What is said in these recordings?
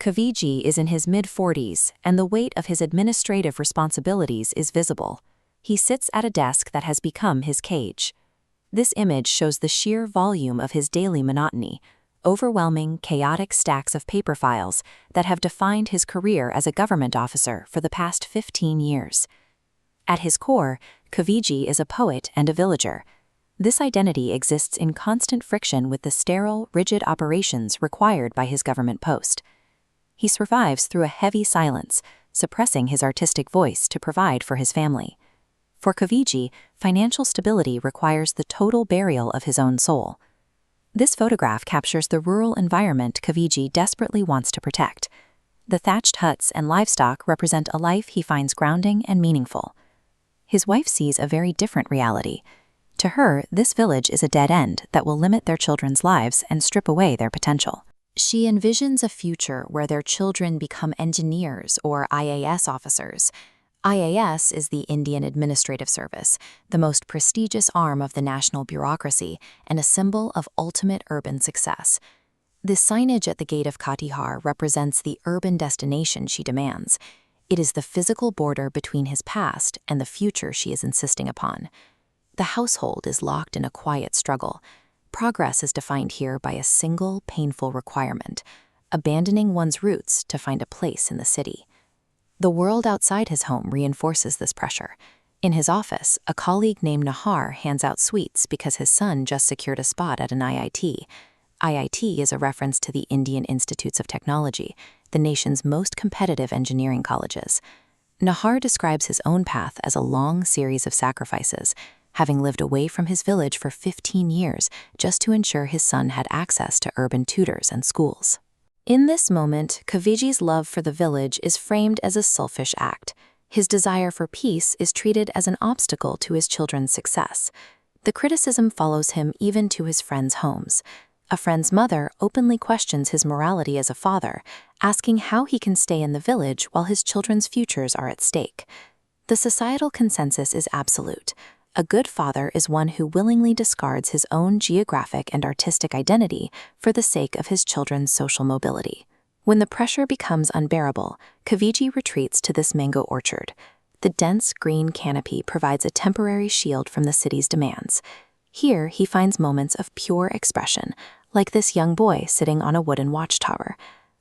Kaviji is in his mid-40s, and the weight of his administrative responsibilities is visible. He sits at a desk that has become his cage. This image shows the sheer volume of his daily monotony, overwhelming, chaotic stacks of paper files that have defined his career as a government officer for the past 15 years. At his core, Kaviji is a poet and a villager. This identity exists in constant friction with the sterile, rigid operations required by his government post. He survives through a heavy silence, suppressing his artistic voice to provide for his family. For Kaviji, financial stability requires the total burial of his own soul. This photograph captures the rural environment Kaviji desperately wants to protect. The thatched huts and livestock represent a life he finds grounding and meaningful. His wife sees a very different reality. To her, this village is a dead end that will limit their children's lives and strip away their potential. She envisions a future where their children become engineers or IAS officers. IAS is the Indian Administrative Service, the most prestigious arm of the national bureaucracy and a symbol of ultimate urban success. The signage at the gate of Katihar represents the urban destination she demands. It is the physical border between his past and the future she is insisting upon. The household is locked in a quiet struggle. Progress is defined here by a single, painful requirement: abandoning one's roots to find a place in the city. The world outside his home reinforces this pressure. In his office, a colleague named Nahar hands out sweets because his son just secured a spot at an IIT. IIT is a reference to the Indian Institutes of Technology, the nation's most competitive engineering colleges. Nahar describes his own path as a long series of sacrifices, having lived away from his village for 15 years just to ensure his son had access to urban tutors and schools. In this moment, Kaviji's love for the village is framed as a selfish act. His desire for peace is treated as an obstacle to his children's success. The criticism follows him even to his friends' homes. A friend's mother openly questions his morality as a father, asking how he can stay in the village while his children's futures are at stake. The societal consensus is absolute. A good father is one who willingly discards his own geographic and artistic identity for the sake of his children's social mobility. When the pressure becomes unbearable, Kaviji retreats to this mango orchard. The dense green canopy provides a temporary shield from the city's demands. Here, he finds moments of pure expression, like this young boy sitting on a wooden watchtower.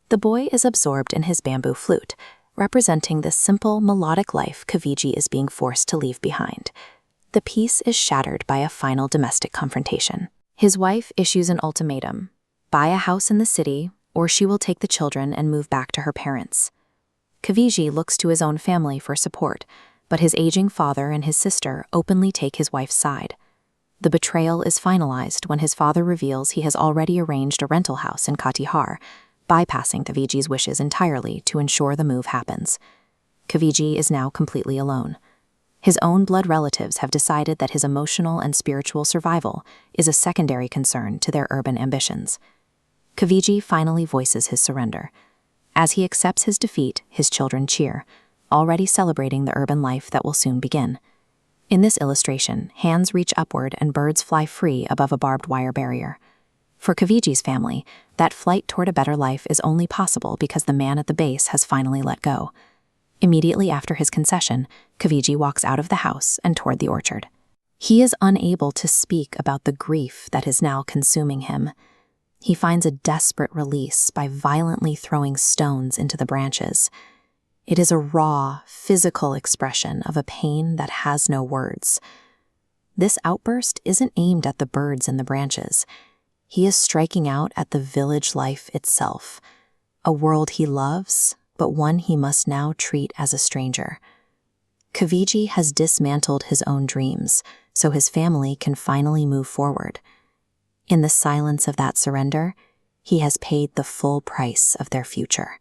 The boy is absorbed in his bamboo flute, representing the simple, melodic life Kaviji is being forced to leave behind. The peace is shattered by a final domestic confrontation. His wife issues an ultimatum: buy a house in the city, or she will take the children and move back to her parents. Kaviji looks to his own family for support, but his aging father and his sister openly take his wife's side. The betrayal is finalized when his father reveals he has already arranged a rental house in Katihar, bypassing Kaviji's wishes entirely to ensure the move happens. Kaviji is now completely alone. His own blood relatives have decided that his emotional and spiritual survival is a secondary concern to their urban ambitions. Kaviji finally voices his surrender. As he accepts his defeat, his children cheer, already celebrating the urban life that will soon begin. In this illustration, hands reach upward and birds fly free above a barbed wire barrier. For Kaviji's family, that flight toward a better life is only possible because the man at the base has finally let go. Immediately after his concession, Kaviji walks out of the house and toward the orchard. He is unable to speak about the grief that is now consuming him. He finds a desperate release by violently throwing stones into the branches. It is a raw, physical expression of a pain that has no words. This outburst isn't aimed at the birds in the branches. He is striking out at the village life itself, a world he loves, but one he must now treat as a stranger. Kaviji has dismantled his own dreams, so his family can finally move forward. In the silence of that surrender, he has paid the full price of their future.